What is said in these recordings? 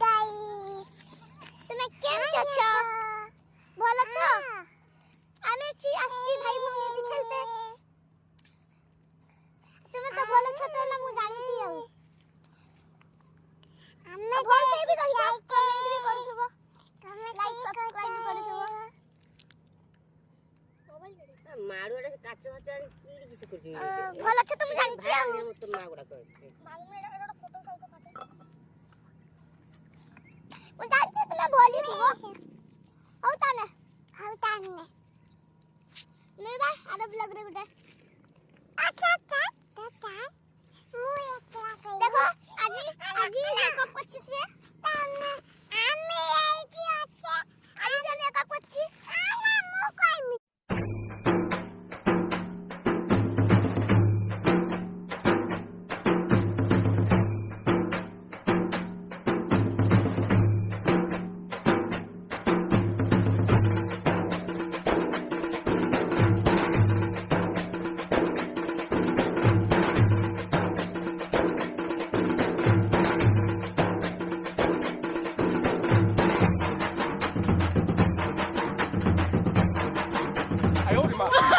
Guys তুমি কেমন আছো ভালো আছো আমি আসছি ভাই বোন খেলতে তুমি তো ভালো আছো তো না মু জানিছি আমি ভলসে भी করিবা কমেন্ট भी করথিবো লাইক সাবস্ক্রাইব भी করথিবো মাড়ুড়া কাচো কাচো কি কিছু করবি ভালো আছো তুমি জানিছি এর মত মাগুড়া কই মাগুড়া এটা ফটো কালকে কাটে মু জানিছি তুমি বলি থিবো হউতানে নেবা আরে ব্লগ রে গুটে আচ্ছা দেখো আজি মেকআপ করছিস রে আমি এইটি আছে আজি যে মেকআপ করছি না মু কইমি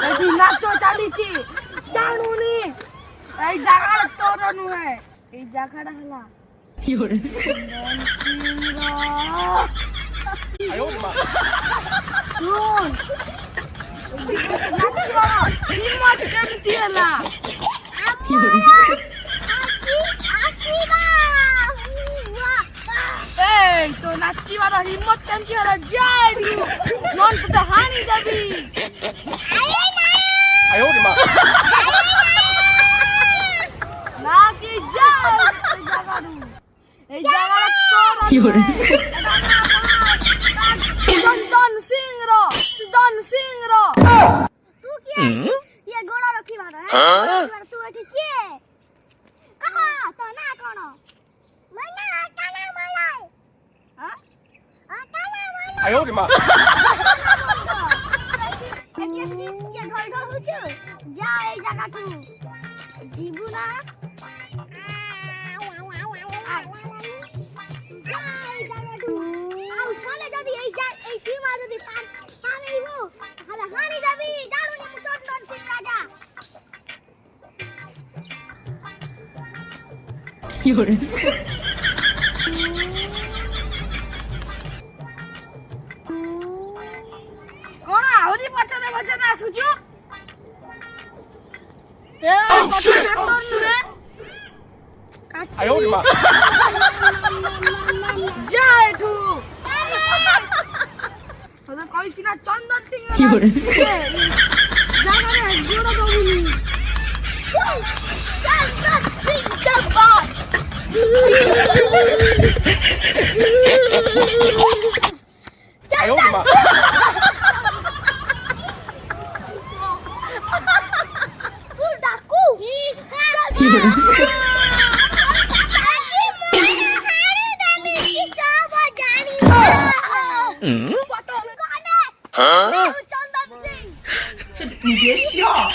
এই নাচো চালিছি জানুনি এই জায়গাটা তোর নয় এই জায়গাটা হলা ইওরে শুন নাচো হিম্মত কেমতি হলা ইওরে এই তো নাচিবার হিম্মত কেমতি হলা যাইডু নন তো হানি যাবি নাকি যাও এই জায়গাটা তোর ইওরে দন সিং র तू क्या ये गोड़ा रखी बारा है तू एठी के कहा तो ना कोन मना आटाना मलाई हां आटाना मलाई आयो रे मां ये घर होछु जा ए जगह तू जीबू ना ইওরে কোন আউরি পছতে আসুଛୁ এ কত পেটর নুরে আয়ো রে মা যা এঠু তোদের কইছি না চন্দন সিং ইওরে জাগারে জোড়া দবুনি চন্দন সিং জব্বার আয়ো রে মা তুই ডাকু চন্দন সিং 你别笑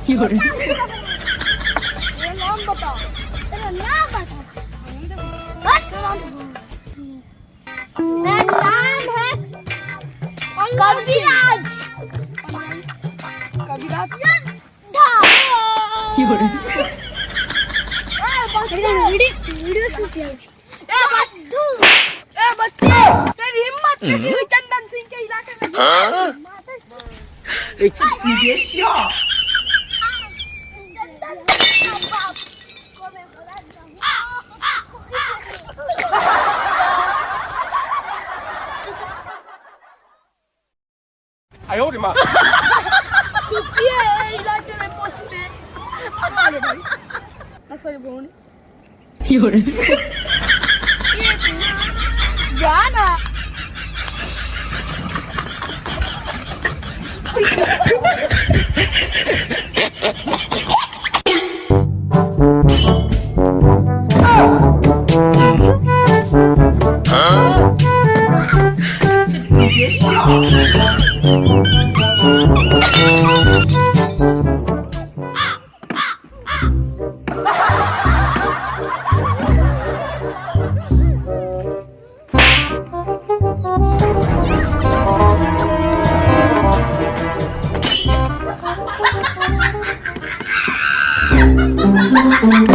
이거를 ये नाम बता तेरा नाम बता मेरा नाम है कविराज कविराज 이거를 वीडियो शूट किया बच्चे तेरी हिम्मत कैसी हुई चंदन सिंह के इलाके में 你别笑。 哎呦我的妈！ তুই কি এই লাইটারে বসবে আরে ভাই আসলে বলুন যা না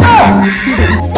Ah!